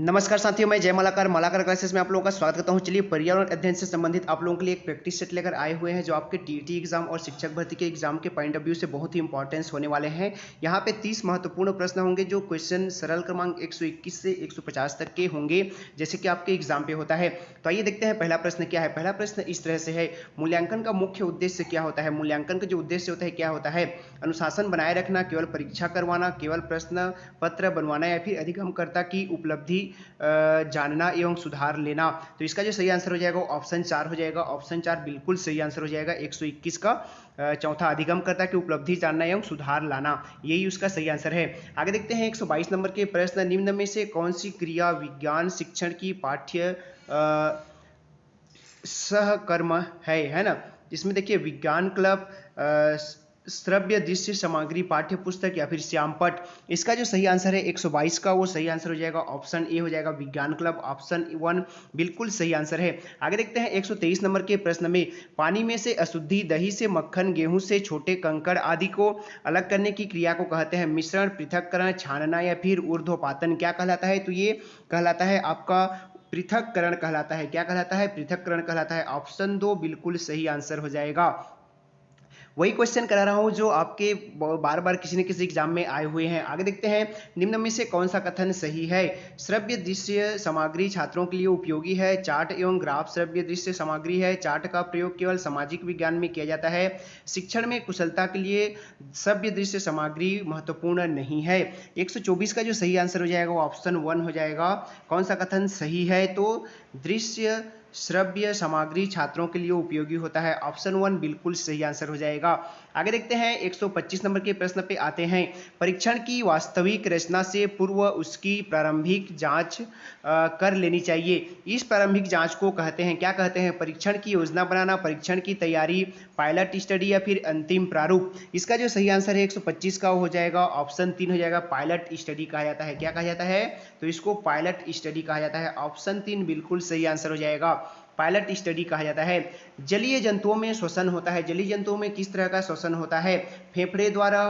नमस्कार साथियों, मैं जय मालाकार मालाकार क्लासेस में आप लोगों का स्वागत करता हूं। चलिए, पर्यावरण अध्ययन से संबंधित आप लोगों के लिए एक प्रैक्टिस सेट लेकर आए हुए हैं जो आपके टीईटी एग्जाम और शिक्षक भर्ती के एग्जाम के पॉइंट ऑफ व्यू से बहुत ही इंपॉर्टेंस होने वाले हैं। यहां पे 30 महत्वपूर्ण प्रश्न होंगे जो क्वेश्चन सरल क्रमांक 121 से 150 तक के होंगे, जैसे कि आपके एग्जाम पे होता है। तो आइए देखते हैं पहला प्रश्न क्या है। पहला प्रश्न इस तरह से है, मूल्यांकन का मुख्य उद्देश्य क्या होता है। मूल्यांकन का जो उद्देश्य होता है क्या होता है? अनुशासन बनाए रखना, केवल परीक्षा करवाना, केवल प्रश्न पत्र बनवाना या फिर अधिगमकर्ता की उपलब्धि जानना एवं सुधार लेना। तो इसका जो सही आंसर हो जाएगा वो ऑप्शन 4 हो जाएगा। ऑप्शन 4 बिल्कुल सही आंसर हो जाएगा। 121 का चौथा, अधिगमकर्ता की उपलब्धि जानना एवं सुधार लाना, यही उसका सही आंसर है। आगे देखते हैं 122 नंबर के प्रश्न, निम्न में से कौन सी क्रिया विज्ञान शिक्षण की पाठ्य सहकर्म है ना। इसमें देखिए विज्ञान क्लब, श्रव्य दृश्य सामग्री, पाठ्य पुस्तक या फिर श्यामपट। इसका जो सही आंसर है 122 का वो सही आंसर हो जाएगा। ऑप्शन ए हो जाएगा विज्ञान क्लब। ऑप्शन 1 बिल्कुल सही आंसर है। आगे देखते हैं 123 नंबर के प्रश्न में, पानी में से अशुद्धि, दही से मक्खन, गेहूं से छोटे कंकड़ आदि को अलग करने की क्रिया को कहते हैं मिश्रण, पृथक्करण, छानना या फिर ऊर्ध्वपातन। क्या कहलाता है? तो ये कहलाता है आपका पृथक्करण कहलाता है। क्या कहलाता है? पृथक्करण कहलाता है। ऑप्शन 2 बिल्कुल सही आंसर हो जाएगा। वही क्वेश्चन करा रहा हूं जो आपके बार बार किसी न किसी एग्जाम में आए हुए हैं। आगे देखते हैं, निम्न में से कौन सा कथन सही है। श्रव्य दृश्य सामग्री छात्रों के लिए उपयोगी है। चार्ट एवं ग्राफ श्रव्य दृश्य सामग्री है। चार्ट का प्रयोग केवल सामाजिक विज्ञान में किया जाता है। शिक्षण में कुशलता के लिए श्रव्य दृश्य सामग्री महत्वपूर्ण नहीं है। 124 का जो सही आंसर हो जाएगा वो ऑप्शन 1 हो जाएगा। कौन सा कथन सही है? तो दृश्य श्रव्य सामग्री छात्रों के लिए उपयोगी होता है। ऑप्शन 1 बिल्कुल सही आंसर हो जाएगा। आगे देखते हैं 125 नंबर के प्रश्न पे आते हैं, परीक्षण की वास्तविक रचना से पूर्व उसकी प्रारंभिक जांच कर लेनी चाहिए। इस प्रारंभिक जांच को कहते हैं, क्या कहते हैं? परीक्षण की योजना बनाना, परीक्षण की तैयारी, पायलट स्टडी या फिर अंतिम प्रारूप। इसका जो सही आंसर है 125 का हो जाएगा। ऑप्शन 3 हो जाएगा, पायलट स्टडी कहा जाता है। क्या कहा जाता है? तो इसको पायलट स्टडी कहा जाता है। ऑप्शन 3 बिल्कुल सही आंसर हो जाएगा। पायलट स्टडी कहा जाता है। जलीय जंतुओं में श्वसन होता है। जलीय जंतुओं में किस तरह का श्वसन होता है? फेफड़े द्वारा,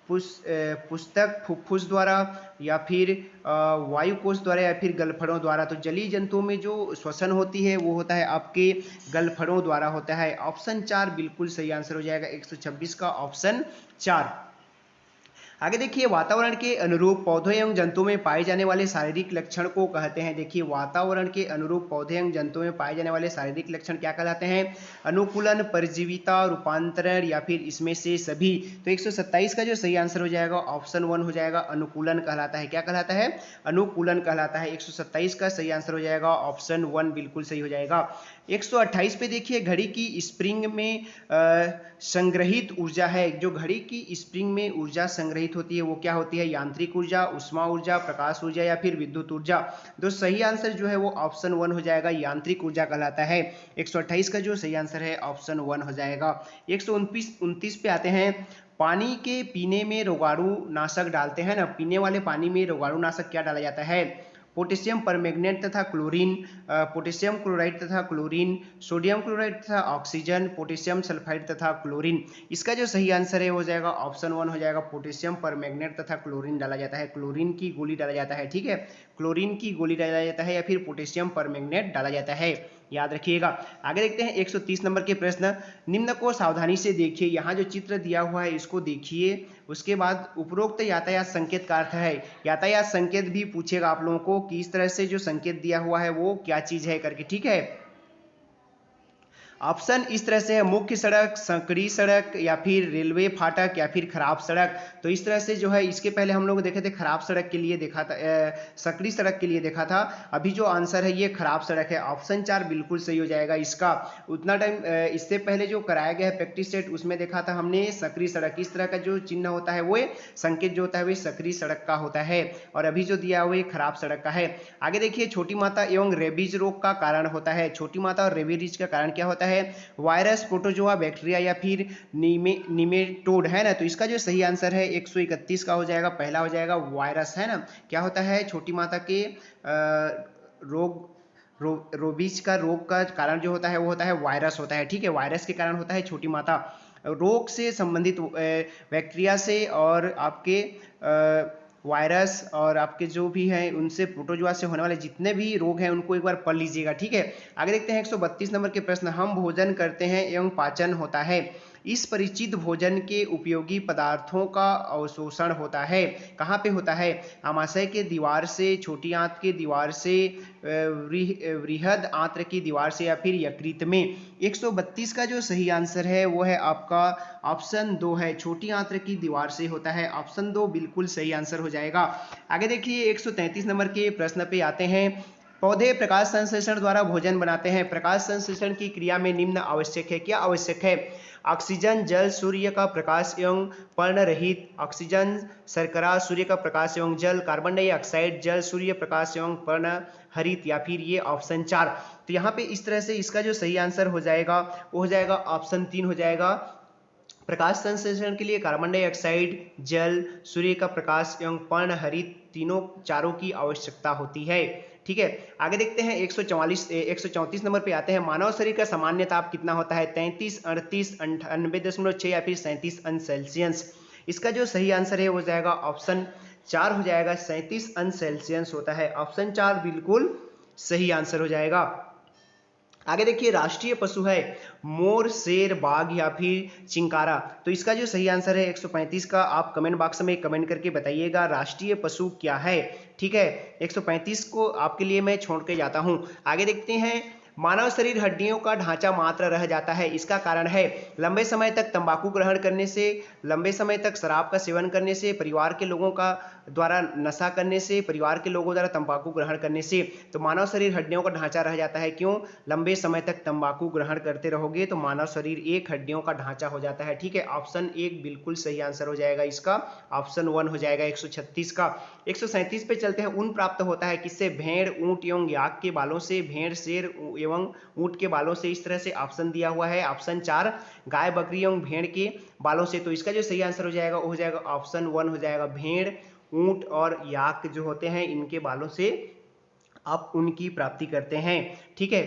पुस्तक, फुफ्फुस द्वारा या फिर वायु कोश द्वारा या फिर गलफड़ों द्वारा। तो जलीय जंतुओं में जो श्वसन होती है वो होता है आपके गलफड़ों द्वारा होता है। ऑप्शन 4 बिल्कुल सही आंसर हो जाएगा। 126 का ऑप्शन 4। आगे देखिए, वातावरण के अनुरूप पौधों एवं जंतुओं में पाए जाने वाले शारीरिक लक्षण को कहते हैं। देखिए, वातावरण के अनुरूप पौधे एवं जंतुओं में पाए जाने वाले शारीरिक लक्षण क्या कहलाते हैं? अनुकूलन, परजीविता, रूपांतरण या फिर इसमें से सभी। तो 127 का जो सही आंसर हो जाएगा ऑप्शन 1 हो जाएगा। अनुकूलन कहलाता है। क्या कहलाता है? अनुकूलन कहलाता है। 127 का सही आंसर हो जाएगा। ऑप्शन 1 बिल्कुल सही हो जाएगा। 128 पे देखिए, घड़ी की स्प्रिंग में संग्रहित ऊर्जा है। जो घड़ी की स्प्रिंग में ऊर्जा संग्रहित होती है वो क्या होती है? यांत्रिक ऊर्जा, उष्मा ऊर्जा, प्रकाश ऊर्जा या फिर विद्युत ऊर्जा। तो सही आंसर जो है वो ऑप्शन 1 हो जाएगा, यांत्रिक ऊर्जा कहलाता है। 128 का जो सही आंसर है ऑप्शन 1 हो जाएगा। 129 पे आते हैं, पानी के पीने में रोगाणु नाशक डालते हैं ना। पीने वाले पानी में रोगाणु नाशक क्या डाला जाता है? पोटेशियम परमैंगनेट तथा क्लोरीन, पोटेशियम क्लोराइड तथा क्लोरीन, सोडियम क्लोराइड तथा ऑक्सीजन, पोटेशियम सल्फाइड तथा क्लोरीन। इसका जो सही आंसर है हो जाएगा ऑप्शन 1 हो जाएगा। पोटेशियम परमैंगनेट तथा क्लोरीन डाला जाता है। क्लोरीन की गोली डाला जाता है। ठीक है, क्लोरीन की गोली डाला जाता है या फिर पोटेशियम परमैंगनेट डाला जाता है, याद रखिएगा। आगे देखते हैं 130 नंबर के प्रश्न, निम्न को सावधानी से देखिए। यहाँ जो चित्र दिया हुआ है इसको देखिए। उसके बाद उपरोक्त यातायात संकेत का अर्थ है। यातायात संकेत भी पूछेगा आप लोगों को कि इस तरह से जो संकेत दिया हुआ है वो क्या चीज है करके। ठीक है, ऑप्शन इस तरह से है, मुख्य सड़क, संकरी सड़क या फिर रेलवे फाटक या फिर खराब सड़क। तो इस तरह से जो है, इसके पहले हम लोग देखे थे खराब सड़क के लिए देखा था, संकरी सड़क के लिए देखा था। अभी जो आंसर है ये खराब सड़क है। ऑप्शन 4 बिल्कुल सही हो जाएगा इसका। उतना टाइम इससे पहले जो कराया गया है प्रैक्टिस सेट उसमें देखा था हमने संकरी सड़क। इस तरह का जो चिन्ह होता है वो संकेत जो होता है वो संकरी सड़क का होता है, और अभी जो दिया हुआ खराब सड़क का है। आगे देखिए, छोटी माता एवं रेबीज रोग का कारण होता है। छोटी माता और रेबीज का कारण क्या होता है? वायरस, प्रोटोजोआ, बैक्टीरिया या फिर निमेटोड है ना। तो इसका जो सही आंसर है 131 का हो जाएगा। पहला हो जाएगा वायरस, है ना। क्या होता है? छोटी माता के रोबीज का रोग का कारण जो होता है वो होता है वायरस होता है। ठीक है, वायरस के कारण होता है छोटी माता। रोग से संबंधित बैक्टीरिया से और आपके वायरस और आपके जो भी हैं उनसे प्रोटोजोआ से होने वाले जितने भी रोग हैं उनको एक बार पढ़ लीजिएगा, ठीक है। आगे देखते हैं 132 नंबर के प्रश्न, हम भोजन करते हैं एवं पाचन होता है, इस परिचित भोजन के उपयोगी पदार्थों का अवशोषण होता है, कहाँ पे होता है? आमाशय के दीवार से, छोटी आंत के दीवार से, वृहद आंत्र की दीवार से या फिर यकृत में। 132 का जो सही आंसर है वो है आपका ऑप्शन 2 है, छोटी आंत्र की दीवार से होता है, ऑप्शन 2 बिल्कुल सही आंसर हो जाएगा। आगे देखिए 133 नंबर के प्रश्न पे आते हैं, पौधे प्रकाश संश्लेषण द्वारा भोजन बनाते हैं, प्रकाश संश्लेषण की क्रिया में निम्न आवश्यक है, क्या आवश्यक है? ऑक्सीजन, जल, सूर्य का प्रकाश एवं पर्णरहित, ऑक्सीजन, शर्करा, सूर्य का प्रकाश एवं जल, कार्बन डाइऑक्साइड, जल, सूर्य प्रकाश एवं पर्णहरित, या फिर ये ऑप्शन 4। तो यहाँ पे इस तरह से इसका जो सही आंसर हो जाएगा वो हो जाएगा ऑप्शन 3 हो जाएगा। प्रकाश संश्लेषण के लिए कार्बन डाइऑक्साइड, जल, सूर्य का प्रकाश एवं पर्णहरित तीनों चारों की आवश्यकता होती है, ठीक है। आगे देखते हैं 134 नंबर पे आते हैं, मानव शरीर का सामान्य ताप कितना होता है? 33, 38, 98.6 या फिर 37 अंश सेल्सियस। इसका जो सही आंसर है वो जाएगा ऑप्शन 4 हो जाएगा, 37 अंश सेल्सियस होता है, ऑप्शन 4 बिल्कुल सही आंसर हो जाएगा। आगे देखिए राष्ट्रीय पशु है मोर, शेर, बाघ या फिर चिंकारा, तो इसका जो सही आंसर है 135 का आप कमेंट बॉक्स में कमेंट करके बताइएगा राष्ट्रीय पशु क्या है, ठीक है। 135 को आपके लिए मैं छोड़ के जाता हूं। आगे देखते हैं, मानव शरीर हड्डियों का ढांचा मात्र रह जाता है, इसका कारण है लंबे समय तक तंबाकू ग्रहण करने से, लंबे समय तक शराब का सेवन करने से, परिवार के लोगों का द्वारा नशा करने से, परिवार के लोगों द्वारा तंबाकू ग्रहण करने से। तो मानव शरीर हड्डियों का ढांचा रह जाता है, क्यों? लंबे समय तक तंबाकू ग्रहण करते रहोगे तो मानव शरीर एक हड्डियों का ढांचा हो जाता है, ठीक है। ऑप्शन 1 बिल्कुल सही आंसर हो जाएगा, इसका ऑप्शन 1 हो जाएगा 136 का। 137 पे चलते हैं, ऊन प्राप्त होता है किससे? भेड़, ऊंट एवं याक के बालों से, भेड़, शेर एवं ऊंट के बालों से, इस तरह से ऑप्शन दिया हुआ है, ऑप्शन 4 गाय, बकरी एवं भेड़ के बालों से। तो इसका जो सही आंसर हो जाएगा वो हो जाएगा ऑप्शन 1 हो जाएगा, भेड़, ऊंट और याक जो होते हैं इनके बालों से आप उनकी प्राप्ति करते हैं, ठीक है।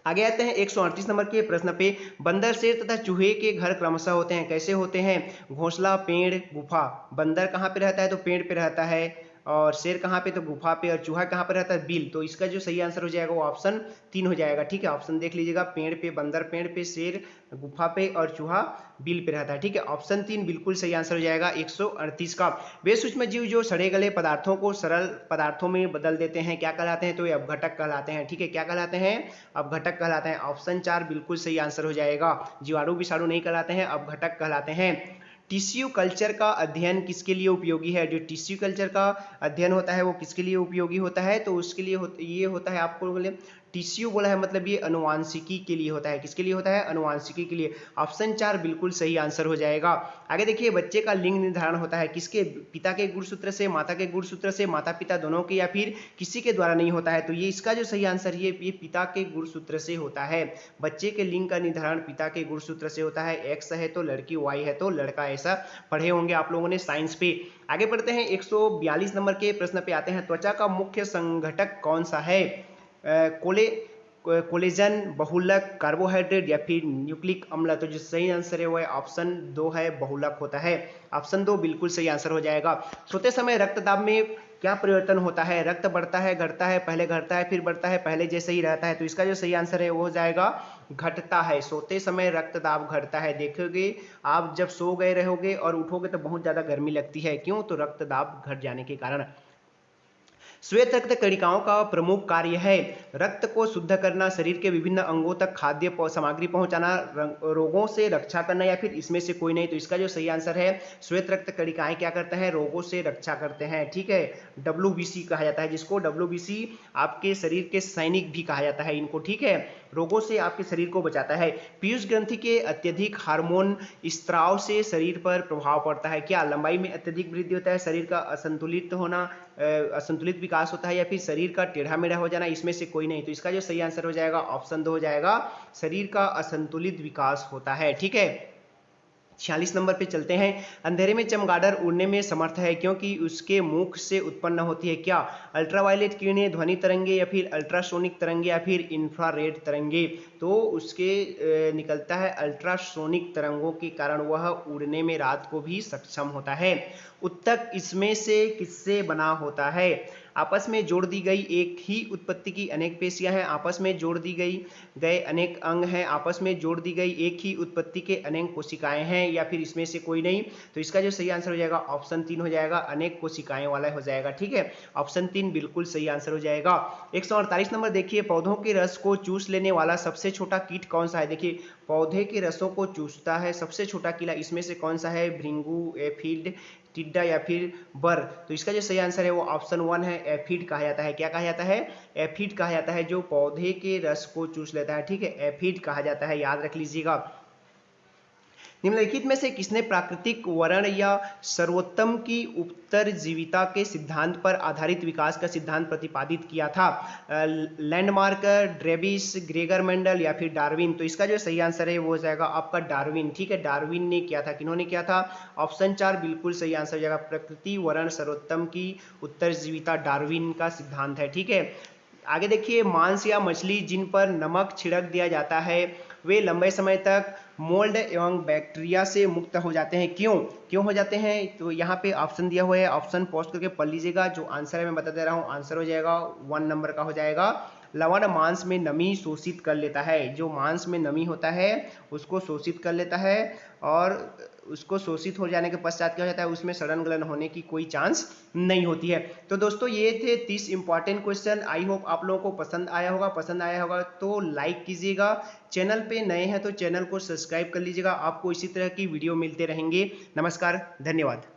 आगे आते हैं 138 नंबर के प्रश्न पे, बंदर, शेर तथा चूहे के घर क्रमशः होते हैं, कैसे होते हैं? घोंसला, पेड़, गुफा। बंदर कहाँ पे रहता है? तो पेड़ पे रहता है, और शेर कहाँ पे? तो गुफा पे, और चूहा कहाँ पे रहता है? बिल। तो इसका जो सही आंसर हो जाएगा वो ऑप्शन 3 हो जाएगा, ठीक है। ऑप्शन देख लीजिएगा, पेड़ पे बंदर, पेड़ पे शेर, गुफा पे और चूहा बिल पे रहता है, ठीक है। ऑप्शन 3 बिल्कुल सही आंसर हो जाएगा 138 का। वे सूक्ष्म जीव जो सड़े गले पदार्थों को सरल पदार्थों में बदल देते हैं क्या कहलाते हैं? तो ये अपघटक कहलाते हैं, ठीक है। क्या कहलाते हैं? अपघटक कहलाते हैं, ऑप्शन 4 बिल्कुल सही आंसर हो जाएगा। जीवाणु विषाणु नहीं कहलाते हैं, अपघटक कहलाते हैं। टिश्यू कल्चर का अध्ययन किसके लिए उपयोगी है? जो टिश्यू कल्चर का अध्ययन होता है वो किसके लिए उपयोगी होता है? तो उसके लिए ये होता है, आपको बोले टिश्यू बोला है मतलब ये अनुवांशिकी के लिए होता है, किसके लिए होता है? अनुवांशिकी के लिए। ऑप्शन 4 बिल्कुल सही आंसर हो जाएगा। आगे देखिए, बच्चे का लिंग निर्धारण होता है किसके? पिता के गुणसूत्र से, माता के गुणसूत्र से, माता पिता दोनों के, या फिर किसी के द्वारा नहीं होता है। तो ये इसका जो सही आंसर ये पिता के गुणसूत्र से होता है। बच्चे के लिंग का निर्धारण पिता के गुणसूत्र से होता है, एक्स है तो लड़की, वाई है तो लड़का, ऐसा पढ़े होंगे आप लोगों ने साइंस पे। आगे बढ़ते हैं 142 नंबर के प्रश्न पे आते हैं, त्वचा का मुख्य संघटक कौन सा है? कोलेजन, बहुलक, कार्बोहाइड्रेट या फिर न्यूक्लिक अम्ल। तो जो सही आंसर है वो है ऑप्शन 2 है, बहुलक होता है, ऑप्शन 2 बिल्कुल सही आंसर हो जाएगा। सोते समय रक्तदाब में क्या परिवर्तन होता है? रक्त बढ़ता है, घटता है, पहले घटता है फिर बढ़ता है, पहले जैसे ही रहता है। तो इसका जो सही आंसर है वो हो जाएगा घटता है। सोते समय रक्तदाब घटता है, देखोगे आप जब सो गए रहोगे और उठोगे तो बहुत ज्यादा गर्मी लगती है, क्यों? तो रक्तदाब घट जाने के कारण। श्वेत रक्त कणिकाओं का प्रमुख कार्य है रक्त को शुद्ध करना, शरीर के विभिन्न अंगों तक खाद्य सामग्री पहुंचाना, रोगों से रक्षा करना, या फिर इसमें से कोई नहीं। तो इसका जो सही आंसर है, श्वेत रक्त कणिकाएं क्या करते हैं? रोगों से रक्षा करते हैं, ठीक है। WBC कहा जाता है जिसको, WBC आपके शरीर के सैनिक भी कहा जाता है इनको, ठीक है। रोगों से आपके शरीर को बचाता है। पीयूष ग्रंथि के अत्यधिक हार्मोन स्त्राव से शरीर पर प्रभाव पड़ता है, क्या? लंबाई में अत्यधिक वृद्धि होता है, शरीर का असंतुलित होना, असंतुलित विकास होता है, या फिर शरीर का टेढ़ा मेढ़ा हो जाना, इसमें से कोई नहीं। तो इसका जो सही आंसर हो जाएगा ऑप्शन 2 हो जाएगा, शरीर का असंतुलित विकास होता है, ठीक है। 46 नंबर पे चलते हैं। अंधेरे में चमगादड़ उड़ने में समर्थ है क्योंकि उसके मुख से उत्पन्न होती है क्या? अल्ट्रावायलेट किरणें, ध्वनि तरंगे या फिर अल्ट्रासोनिक तरंगे या फिर इंफ्रारेड तरंगे। तो उसके निकलता है अल्ट्रासोनिक तरंगों के कारण वह उड़ने में रात को भी सक्षम होता है। उत्तक इसमें से किससे बना होता है? आपस में जोड़ दी गई एक ही उत्पत्ति की अनेक पेशियां हैं, आपस में जोड़ दी गए अनेक अंग हैं, आपस में जोड़ दी गई एक ही उत्पत्ति के अनेक कोशिकाएं हैं, या फिर इसमें से कोई नहीं। तो इसका जो सही आंसर हो जाएगा ऑप्शन 3 हो जाएगा, अनेक कोशिकाएं वाला हो जाएगा। ठीक है, ऑप्शन 3 बिल्कुल सही आंसर हो जाएगा। 148 नंबर देखिए, पौधों के रस को चूस लेने वाला सबसे छोटा कीट कौन सा है? देखिए, पौधे के रसों को चूसता है सबसे छोटा कीड़ा, इसमें से कौन सा है? भृंगु, एफिड, टिड्डा या फिर बर। तो इसका जो सही आंसर है वो ऑप्शन 1 है, एफिड कहा जाता है। क्या कहा जाता है? एफिड कहा जाता है, जो पौधे के रस को चूस लेता है। ठीक है, एफिड कहा जाता है, याद रख लीजिएगा। निम्नलिखित में से किसने प्राकृतिक वर्ण या सर्वोत्तम की उत्तरजीविता के सिद्धांत पर आधारित विकास का सिद्धांत प्रतिपादित किया था? लैंडमार्क, ड्रेबिस, ग्रेगर मेंडल या फिर डार्विन। तो इसका जो सही आंसर है वो हो जाएगा आपका डार्विन। ठीक है, डार्विन ने किया था। किन्होंने किया था? ऑप्शन 4 बिल्कुल सही आंसर हो जाएगा, प्रकृति वर्ण सर्वोत्तम की उत्तरजीविता डार्विन का सिद्धांत है। ठीक है, आगे देखिए, मांस या मछली जिन पर नमक छिड़क दिया जाता है वे लंबे समय तक मोल्ड एवं बैक्टीरिया से मुक्त हो जाते हैं। क्यों हो जाते हैं? तो यहाँ पे ऑप्शन दिया हुआ है, ऑप्शन पोस्ट करके पढ़ लीजिएगा। जो आंसर है मैं बता दे रहा हूँ, आंसर हो जाएगा 1 नंबर का हो जाएगा, लवण मांस में नमी शोषित कर लेता है। जो मांस में नमी होता है उसको शोषित कर लेता है, और उसको शोषित हो जाने के पश्चात क्या हो जाता है? उसमें सड़न गलन होने की कोई चांस नहीं होती है। तो दोस्तों ये थे 30 इंपॉर्टेंट क्वेश्चन। आई होप आप लोगों को पसंद आया होगा तो लाइक कीजिएगा। चैनल पे नए हैं तो चैनल को सब्सक्राइब कर लीजिएगा, आपको इसी तरह की वीडियो मिलते रहेंगे। नमस्कार, धन्यवाद।